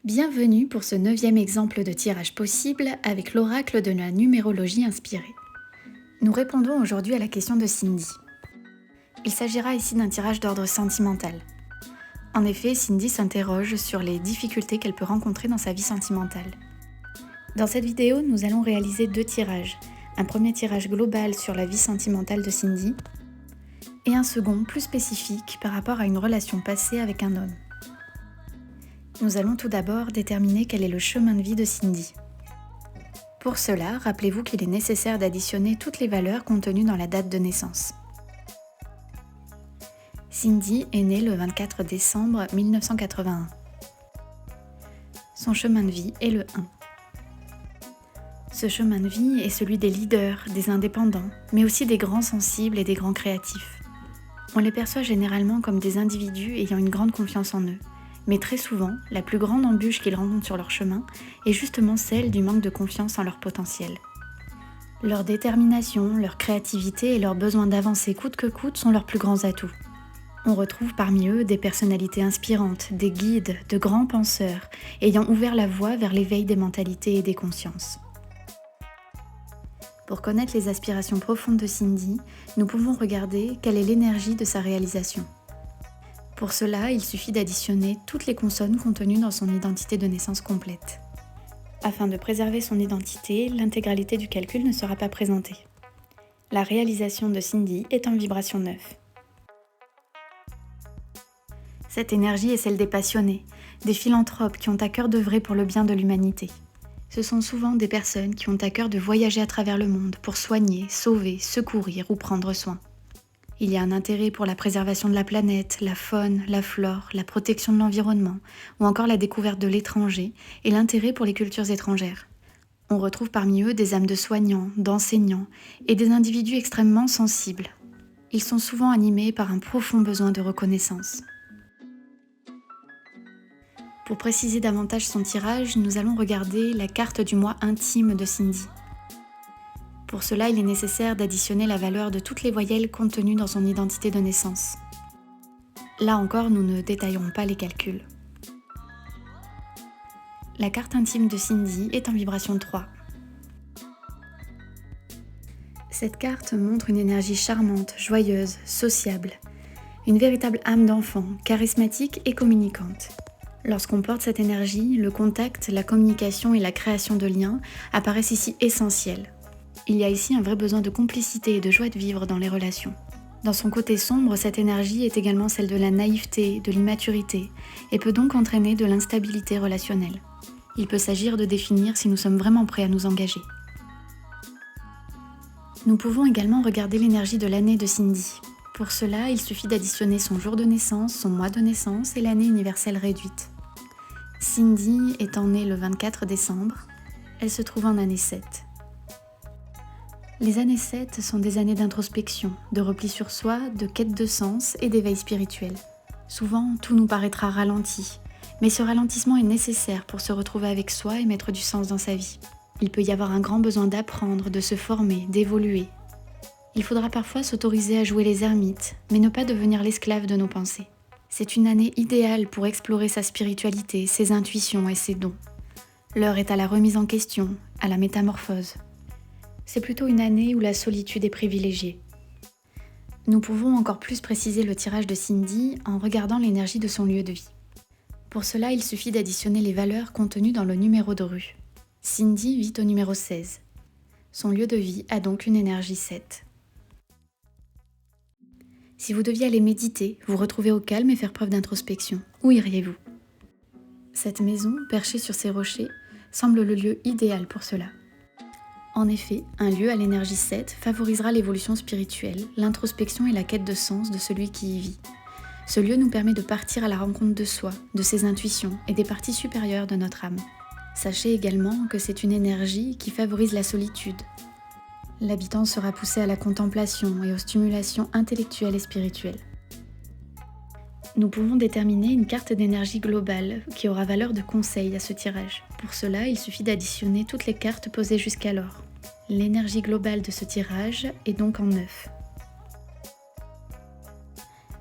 Bienvenue pour ce 9e exemple de tirage possible avec l'oracle de la numérologie inspirée. Nous répondons aujourd'hui à la question de Cindy. Il s'agira ici d'un tirage d'ordre sentimental. En effet, Cindy s'interroge sur les difficultés qu'elle peut rencontrer dans sa vie sentimentale. Dans cette vidéo, nous allons réaliser 2 tirages. Un premier tirage global sur la vie sentimentale de Cindy et un second plus spécifique par rapport à une relation passée avec un homme. Nous allons tout d'abord déterminer quel est le chemin de vie de Cindy. Pour cela, rappelez-vous qu'il est nécessaire d'additionner toutes les valeurs contenues dans la date de naissance. Cindy est née le 24 décembre 1981. Son chemin de vie est le 1. Ce chemin de vie est celui des leaders, des indépendants, mais aussi des grands sensibles et des grands créatifs. On les perçoit généralement comme des individus ayant une grande confiance en eux. Mais très souvent, la plus grande embûche qu'ils rencontrent sur leur chemin est justement celle du manque de confiance en leur potentiel. Leur détermination, leur créativité et leur besoin d'avancer coûte que coûte sont leurs plus grands atouts. On retrouve parmi eux des personnalités inspirantes, des guides, de grands penseurs, ayant ouvert la voie vers l'éveil des mentalités et des consciences. Pour connaître les aspirations profondes de Cindy, nous pouvons regarder quelle est l'énergie de sa réalisation. Pour cela, il suffit d'additionner toutes les consonnes contenues dans son identité de naissance complète. Afin de préserver son identité, l'intégralité du calcul ne sera pas présentée. La réalisation de Cindy est en vibration 9. Cette énergie est celle des passionnés, des philanthropes qui ont à cœur d'œuvrer pour le bien de l'humanité. Ce sont souvent des personnes qui ont à cœur de voyager à travers le monde pour soigner, sauver, secourir ou prendre soin. Il y a un intérêt pour la préservation de la planète, la faune, la flore, la protection de l'environnement, ou encore la découverte de l'étranger et l'intérêt pour les cultures étrangères. On retrouve parmi eux des âmes de soignants, d'enseignants et des individus extrêmement sensibles. Ils sont souvent animés par un profond besoin de reconnaissance. Pour préciser davantage son tirage, nous allons regarder la carte du moi intime de Cindy. Pour cela, il est nécessaire d'additionner la valeur de toutes les voyelles contenues dans son identité de naissance. Là encore, nous ne détaillerons pas les calculs. La carte intime de Cindy est en vibration 3. Cette carte montre une énergie charmante, joyeuse, sociable, une véritable âme d'enfant, charismatique et communicante. Lorsqu'on porte cette énergie, le contact, la communication et la création de liens apparaissent ici essentiels. Il y a ici un vrai besoin de complicité et de joie de vivre dans les relations. Dans son côté sombre, cette énergie est également celle de la naïveté, de l'immaturité, et peut donc entraîner de l'instabilité relationnelle. Il peut s'agir de définir si nous sommes vraiment prêts à nous engager. Nous pouvons également regarder l'énergie de l'année de Cindy. Pour cela, il suffit d'additionner son jour de naissance, son mois de naissance et l'année universelle réduite. Cindy étant née le 24 décembre, elle se trouve en année 7. Les années 7 sont des années d'introspection, de repli sur soi, de quête de sens et d'éveil spirituel. Souvent, tout nous paraîtra ralenti, mais ce ralentissement est nécessaire pour se retrouver avec soi et mettre du sens dans sa vie. Il peut y avoir un grand besoin d'apprendre, de se former, d'évoluer. Il faudra parfois s'autoriser à jouer les ermites, mais ne pas devenir l'esclave de nos pensées. C'est une année idéale pour explorer sa spiritualité, ses intuitions et ses dons. L'heure est à la remise en question, à la métamorphose. C'est plutôt une année où la solitude est privilégiée. Nous pouvons encore plus préciser le tirage de Cindy en regardant l'énergie de son lieu de vie. Pour cela, il suffit d'additionner les valeurs contenues dans le numéro de rue. Cindy vit au numéro 16. Son lieu de vie a donc une énergie 7. Si vous deviez aller méditer, vous retrouver au calme et faire preuve d'introspection, où iriez-vous ? Cette maison, perchée sur ces rochers, semble le lieu idéal pour cela. En effet, un lieu à l'énergie 7 favorisera l'évolution spirituelle, l'introspection et la quête de sens de celui qui y vit. Ce lieu nous permet de partir à la rencontre de soi, de ses intuitions et des parties supérieures de notre âme. Sachez également que c'est une énergie qui favorise la solitude. L'habitant sera poussé à la contemplation et aux stimulations intellectuelles et spirituelles. Nous pouvons déterminer une carte d'énergie globale qui aura valeur de conseil à ce tirage. Pour cela, il suffit d'additionner toutes les cartes posées jusqu'alors. L'énergie globale de ce tirage est donc en 9.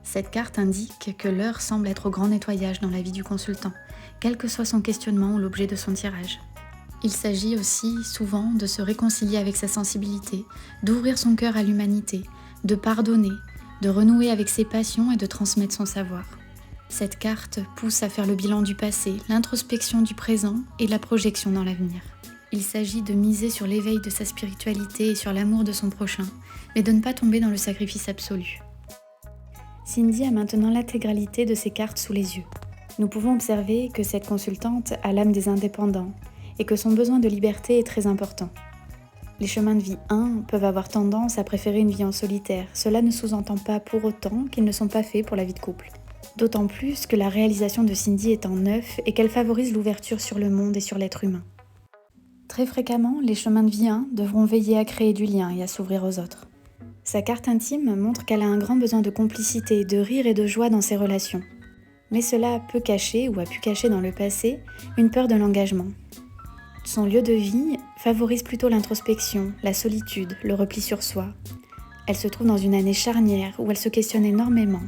Cette carte indique que l'heure semble être au grand nettoyage dans la vie du consultant, quel que soit son questionnement ou l'objet de son tirage. Il s'agit aussi souvent de se réconcilier avec sa sensibilité, d'ouvrir son cœur à l'humanité, de pardonner, de renouer avec ses passions et de transmettre son savoir. Cette carte pousse à faire le bilan du passé, l'introspection du présent et la projection dans l'avenir. Il s'agit de miser sur l'éveil de sa spiritualité et sur l'amour de son prochain, mais de ne pas tomber dans le sacrifice absolu. Cindy a maintenant l'intégralité de ses cartes sous les yeux. Nous pouvons observer que cette consultante a l'âme des indépendants et que son besoin de liberté est très important. Les chemins de vie 1 peuvent avoir tendance à préférer une vie en solitaire. Cela ne sous-entend pas pour autant qu'ils ne sont pas faits pour la vie de couple. D'autant plus que la réalisation de Cindy est en neuf et qu'elle favorise l'ouverture sur le monde et sur l'être humain. Très fréquemment, les chemins de vie 1 devront veiller à créer du lien et à s'ouvrir aux autres. Sa carte intime montre qu'elle a un grand besoin de complicité, de rire et de joie dans ses relations. Mais cela peut cacher, ou a pu cacher dans le passé, une peur de l'engagement. Son lieu de vie favorise plutôt l'introspection, la solitude, le repli sur soi. Elle se trouve dans une année charnière où elle se questionne énormément.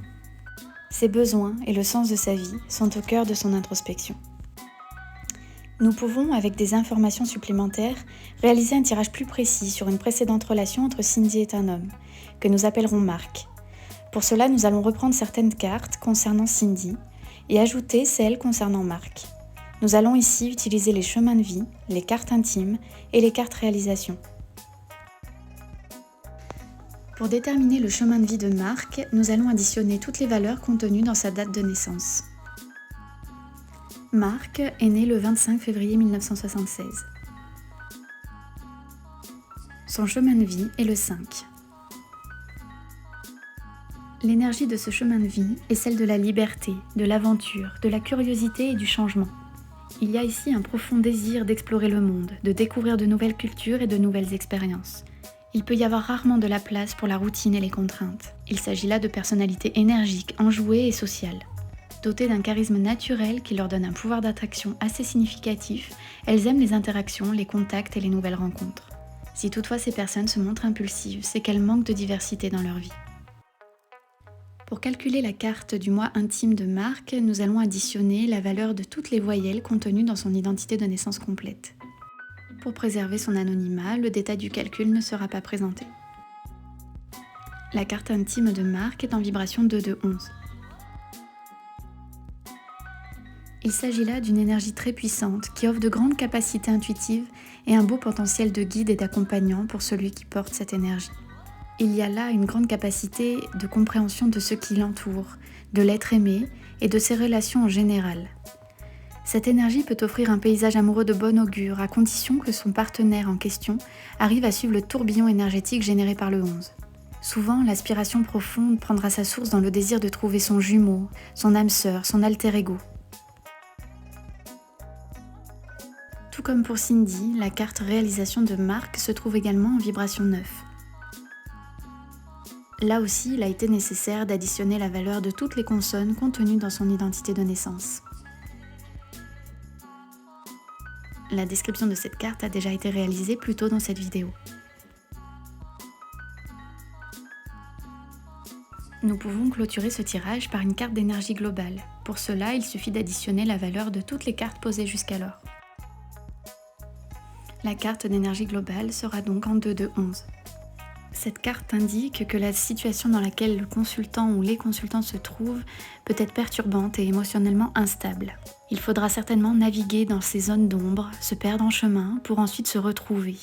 Ses besoins et le sens de sa vie sont au cœur de son introspection. Nous pouvons, avec des informations supplémentaires, réaliser un tirage plus précis sur une précédente relation entre Cindy et un homme, que nous appellerons Marc. Pour cela, nous allons reprendre certaines cartes concernant Cindy et ajouter celles concernant Marc. Nous allons ici utiliser les chemins de vie, les cartes intimes et les cartes réalisation. Pour déterminer le chemin de vie de Marc, nous allons additionner toutes les valeurs contenues dans sa date de naissance. Marc est né le 25 février 1976. Son chemin de vie est le 5. L'énergie de ce chemin de vie est celle de la liberté, de l'aventure, de la curiosité et du changement. Il y a ici un profond désir d'explorer le monde, de découvrir de nouvelles cultures et de nouvelles expériences. Il peut y avoir rarement de la place pour la routine et les contraintes. Il s'agit là de personnalités énergiques, enjouées et sociales. Dotées d'un charisme naturel qui leur donne un pouvoir d'attraction assez significatif, elles aiment les interactions, les contacts et les nouvelles rencontres. Si toutefois ces personnes se montrent impulsives, c'est qu'elles manquent de diversité dans leur vie. Pour calculer la carte du moi intime de Marc, nous allons additionner la valeur de toutes les voyelles contenues dans son identité de naissance complète. Pour préserver son anonymat, le détail du calcul ne sera pas présenté. La carte intime de Marc est en vibration 2 de 11. Il s'agit là d'une énergie très puissante qui offre de grandes capacités intuitives et un beau potentiel de guide et d'accompagnant pour celui qui porte cette énergie. Il y a là une grande capacité de compréhension de ce qui l'entoure, de l'être aimé et de ses relations en général. Cette énergie peut offrir un paysage amoureux de bon augure à condition que son partenaire en question arrive à suivre le tourbillon énergétique généré par le 11. Souvent, l'aspiration profonde prendra sa source dans le désir de trouver son jumeau, son âme sœur, son alter ego. Tout comme pour Cindy, la carte réalisation de Marc se trouve également en vibration 9. Là aussi, il a été nécessaire d'additionner la valeur de toutes les consonnes contenues dans son identité de naissance. La description de cette carte a déjà été réalisée plus tôt dans cette vidéo. Nous pouvons clôturer ce tirage par une carte d'énergie globale. Pour cela, il suffit d'additionner la valeur de toutes les cartes posées jusqu'alors. La carte d'énergie globale sera donc en 2 de 11. Cette carte indique que la situation dans laquelle le consultant ou les consultants se trouvent peut être perturbante et émotionnellement instable. Il faudra certainement naviguer dans ces zones d'ombre, se perdre en chemin pour ensuite se retrouver.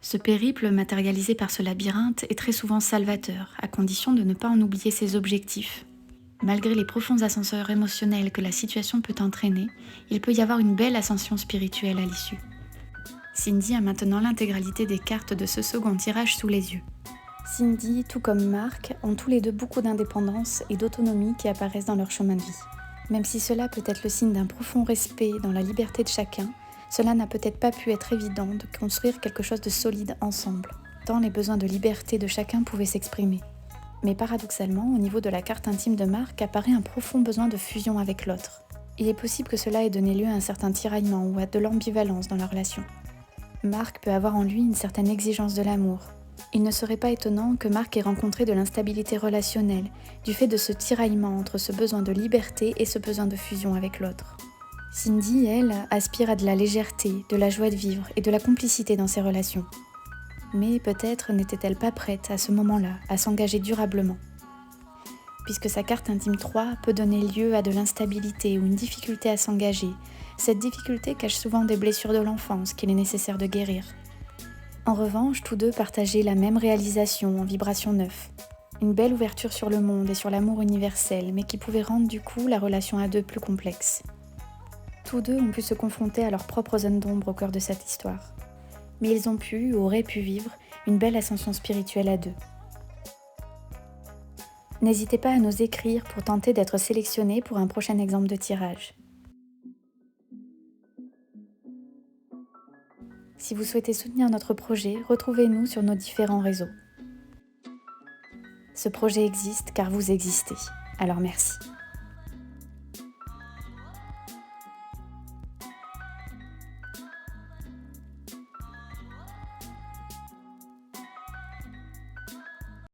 Ce périple matérialisé par ce labyrinthe est très souvent salvateur, à condition de ne pas en oublier ses objectifs. Malgré les profonds ascenseurs émotionnels que la situation peut entraîner, il peut y avoir une belle ascension spirituelle à l'issue. Cindy a maintenant l'intégralité des cartes de ce second tirage sous les yeux. Cindy, tout comme Marc, ont tous les deux beaucoup d'indépendance et d'autonomie qui apparaissent dans leur chemin de vie. Même si cela peut être le signe d'un profond respect dans la liberté de chacun, cela n'a peut-être pas pu être évident de construire quelque chose de solide ensemble, tant les besoins de liberté de chacun pouvaient s'exprimer. Mais paradoxalement, au niveau de la carte intime de Marc apparaît un profond besoin de fusion avec l'autre. Il est possible que cela ait donné lieu à un certain tiraillement ou à de l'ambivalence dans la relation. Marc peut avoir en lui une certaine exigence de l'amour. Il ne serait pas étonnant que Marc ait rencontré de l'instabilité relationnelle, du fait de ce tiraillement entre ce besoin de liberté et ce besoin de fusion avec l'autre. Cindy, elle, aspire à de la légèreté, de la joie de vivre et de la complicité dans ses relations. Mais peut-être n'était-elle pas prête à ce moment-là à s'engager durablement. Puisque sa carte intime 3 peut donner lieu à de l'instabilité ou une difficulté à s'engager, cette difficulté cache souvent des blessures de l'enfance qu'il est nécessaire de guérir. En revanche, tous deux partageaient la même réalisation en vibration 9. Une belle ouverture sur le monde et sur l'amour universel, mais qui pouvait rendre du coup la relation à deux plus complexe. Tous deux ont pu se confronter à leur propre zone d'ombre au cœur de cette histoire. Mais ils ont pu ou auraient pu vivre une belle ascension spirituelle à deux. N'hésitez pas à nous écrire pour tenter d'être sélectionné pour un prochain exemple de tirage. Si vous souhaitez soutenir notre projet, retrouvez-nous sur nos différents réseaux. Ce projet existe car vous existez, alors merci.